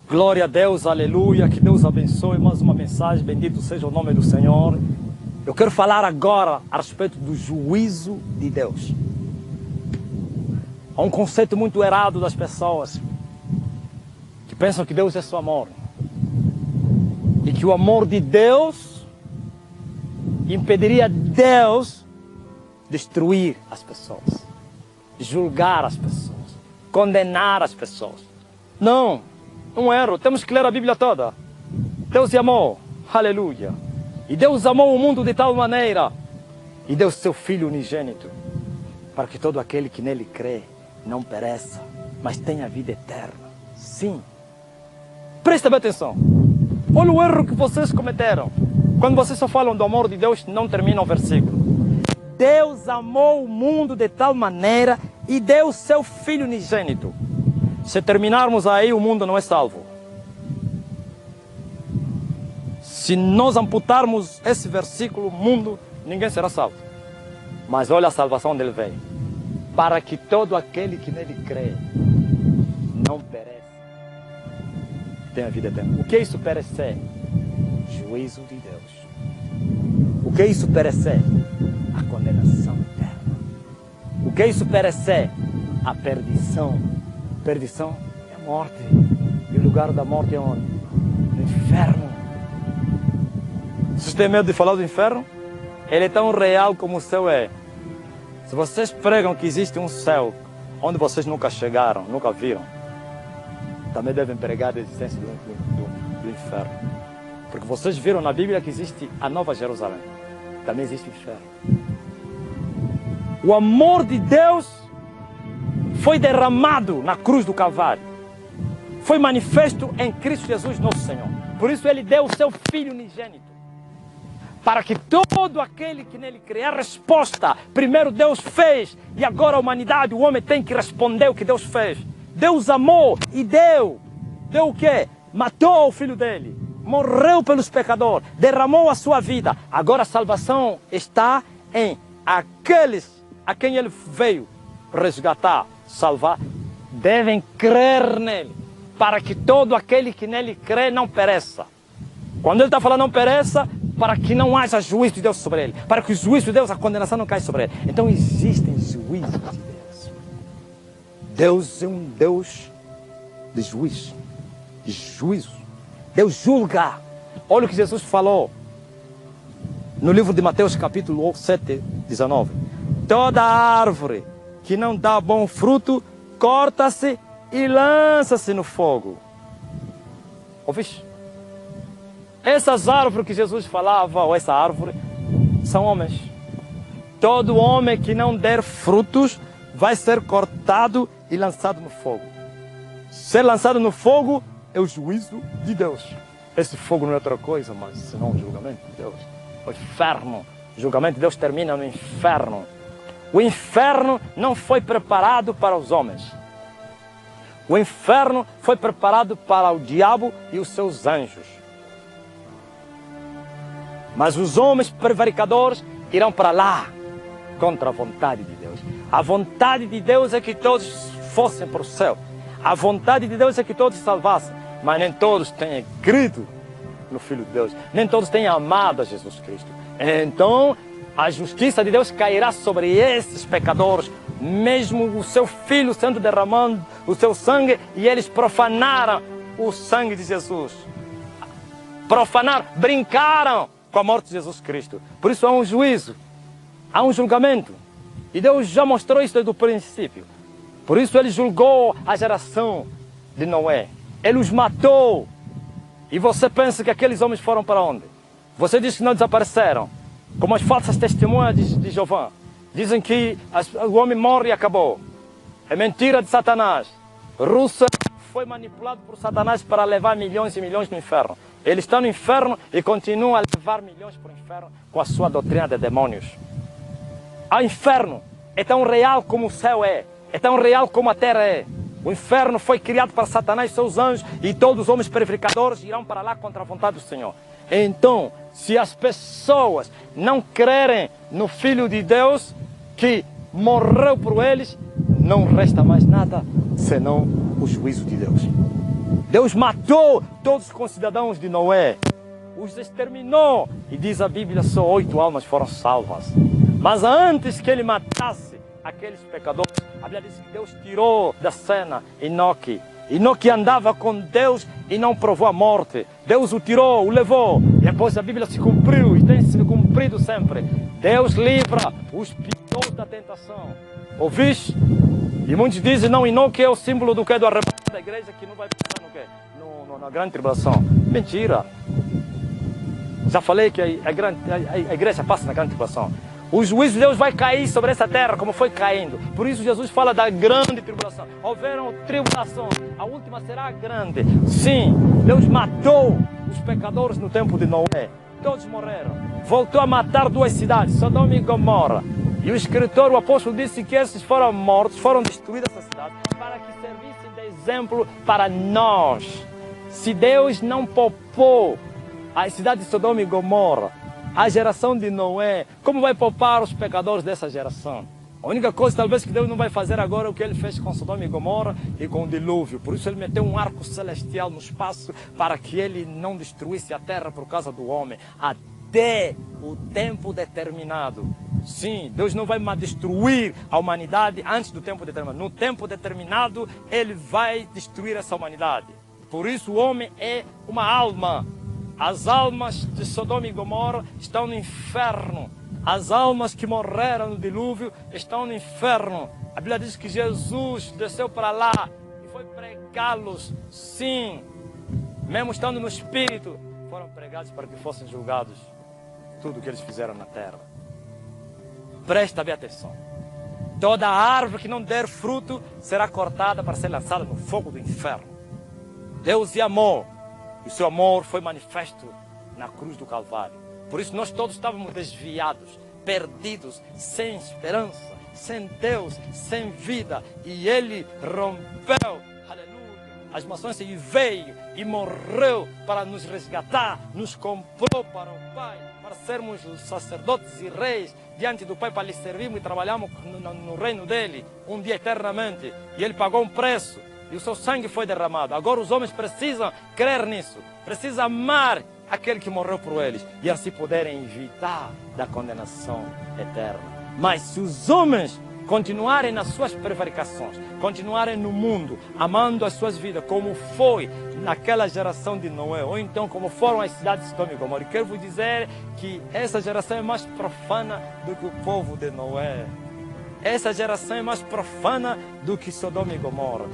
Glória a Deus, aleluia, que Deus abençoe. Mais uma mensagem, bendito seja o nome do Senhor. Eu quero falar agora a respeito do juízo de Deus. Há um conceito muito errado das pessoas que pensam que Deus é só amor. E que o amor de Deus impediria Deus destruir as pessoas, julgar as pessoas, condenar as pessoas. Não, um erro. Temos que ler a Bíblia toda. Deus amou, aleluia. E Deus amou o mundo de tal maneira e deu seu Filho unigênito para que todo aquele que nele crê não pereça, mas tenha vida eterna. Sim. Presta bem atenção. Olha o erro que vocês cometeram. Quando vocês só falam do amor de Deus, não termina o versículo. Deus amou o mundo de tal maneira e deu seu Filho unigênito. Se terminarmos aí, o mundo não é salvo. Se nós amputarmos esse versículo, o mundo, ninguém será salvo. Mas olha a salvação dele veio. Para que todo aquele que nele crê não pereça, tenha vida eterna. O que é isso perecer? Juízo de Deus. O que é isso perecer? A condenação eterna. O que é isso perecer? A perdição. Perdição é a morte. E o lugar da morte é onde? No inferno. Vocês têm medo de falar do inferno? Ele é tão real como o céu é. Se vocês pregam que existe um céu onde vocês nunca chegaram, nunca viram, também devem pregar a existência do inferno. Porque vocês viram na Bíblia que existe a Nova Jerusalém. Também existe o inferno. O amor de Deus foi derramado na cruz do Calvário. Foi manifesto em Cristo Jesus, nosso Senhor. Por isso ele deu o seu Filho unigênito. Para que todo aquele que nele crê, a resposta, primeiro Deus fez, e agora a humanidade, o homem tem que responder o que Deus fez. Deus amou e deu. Deu o quê? Matou o Filho dele. Morreu pelos pecadores. Derramou a sua vida. Agora a salvação está em aqueles a quem ele veio resgatar, salvar. Devem crer nele. Para que todo aquele que nele crê não pereça. Quando ele está falando não pereça, para que não haja juízo de Deus sobre ele. Para que o juízo de Deus, a condenação não caia sobre ele. Então existem juízos de Deus. Deus é um Deus de juízo. De juízo. Deus julga. Olha o que Jesus falou no livro de Mateus capítulo 7, 19. Toda árvore que não dá bom fruto, corta-se e lança-se no fogo. Ouviste? Essas árvores que Jesus falava, ou essa árvore, são homens. Todo homem que não der frutos vai ser cortado e lançado no fogo. Ser lançado no fogo é o juízo de Deus. Esse fogo não é outra coisa, mas senão o julgamento de Deus. O inferno. O julgamento de Deus termina no inferno. O inferno não foi preparado para os homens. O inferno foi preparado para o diabo e os seus anjos. Mas os homens prevaricadores irão para lá contra a vontade de Deus. A vontade de Deus é que todos fossem para o céu. A vontade de Deus é que todos se salvassem. Mas nem todos têm crido no Filho de Deus. Nem todos têm amado a Jesus Cristo. Então a justiça de Deus cairá sobre esses pecadores. Mesmo o seu Filho sendo derramando o seu sangue. E eles profanaram o sangue de Jesus. Profanaram, brincaram com a morte de Jesus Cristo. Por isso há um juízo, há um julgamento. E Deus já mostrou isso desde o princípio. Por isso ele julgou a geração de Noé. Ele os matou. E você pensa que aqueles homens foram para onde? Você diz que não desapareceram. Como as falsas testemunhas de Jeová. Dizem que o homem morre e acabou. É mentira de Satanás. Rússia foi manipulado por Satanás para levar milhões e milhões no inferno. Ele está no inferno e continua a levar milhões para o inferno com a sua doutrina de demônios. O inferno é tão real como o céu é. É tão real como a terra é. O inferno foi criado para Satanás e seus anjos e todos os homens prevaricadores irão para lá contra a vontade do Senhor. Então, se as pessoas não crerem no Filho de Deus que morreu por eles, não resta mais nada senão o juízo de Deus. Deus matou todos os concidadãos de Noé. Os exterminou. E diz a Bíblia, só 8 almas foram salvas. Mas antes que ele matasse aqueles pecadores, a Bíblia diz que Deus tirou da cena Enoque. Enoque andava com Deus e não provou a morte. Deus o tirou, o levou. E depois a Bíblia se cumpriu e tem se cumprido sempre. Deus livra os piedosos da tentação. Ouviste? E muitos dizem, não, Enoque é o símbolo do que? Do arrebatamento da igreja, que não vai passar no quê? Na grande tribulação. Mentira. Já falei que a igreja passa na grande tribulação. O juízo de Deus vai cair sobre essa terra, como foi caindo. Por isso Jesus fala da grande tribulação. Houveram tribulações, a última será grande. Sim, Deus matou os pecadores no tempo de Noé. Todos morreram. Voltou a matar 2 cidades, Sodoma e Gomorra. E o escritor, o apóstolo, disse que esses foram mortos, foram destruídas essas cidades, para que servissem de exemplo para nós. Se Deus não poupou a cidade de Sodoma e Gomorra, a geração de Noé, como vai poupar os pecadores dessa geração? A única coisa talvez que Deus não vai fazer agora é o que ele fez com Sodoma e Gomorra e com o dilúvio. Por isso ele meteu um arco celestial no espaço para que ele não destruísse a terra por causa do homem, até o tempo determinado. Sim, Deus não vai destruir a humanidade antes do tempo determinado. No tempo determinado, ele vai destruir essa humanidade. Por isso o homem é uma alma. As almas de Sodoma e Gomorra estão no inferno. As almas que morreram no dilúvio estão no inferno. A Bíblia diz que Jesus desceu para lá e foi pregá-los. Sim, mesmo estando no Espírito, foram pregados para que fossem julgados tudo o que eles fizeram na terra. Presta bem atenção. Toda árvore que não der fruto será cortada para ser lançada no fogo do inferno. Deus é amor. E o seu amor foi manifesto na cruz do Calvário. Por isso nós todos estávamos desviados, perdidos, sem esperança, sem Deus, sem vida. E Ele rompeu, aleluia, as maçãs e veio e morreu para nos resgatar, nos comprou para o Pai, para sermos sacerdotes e reis diante do Pai, para lhe servirmos e trabalharmos no reino dEle, um dia eternamente. E Ele pagou um preço. E o seu sangue foi derramado. Agora os homens precisam crer nisso. Precisam amar aquele que morreu por eles. E assim poderem evitar da condenação eterna. Mas se os homens continuarem nas suas prevaricações, continuarem no mundo, amando as suas vidas, como foi naquela geração de Noé, ou então como foram as cidades de Sodoma e Gomorra, quero vos dizer que essa geração é mais profana do que o povo de Noé. Essa geração é mais profana do que Sodoma e Gomorra.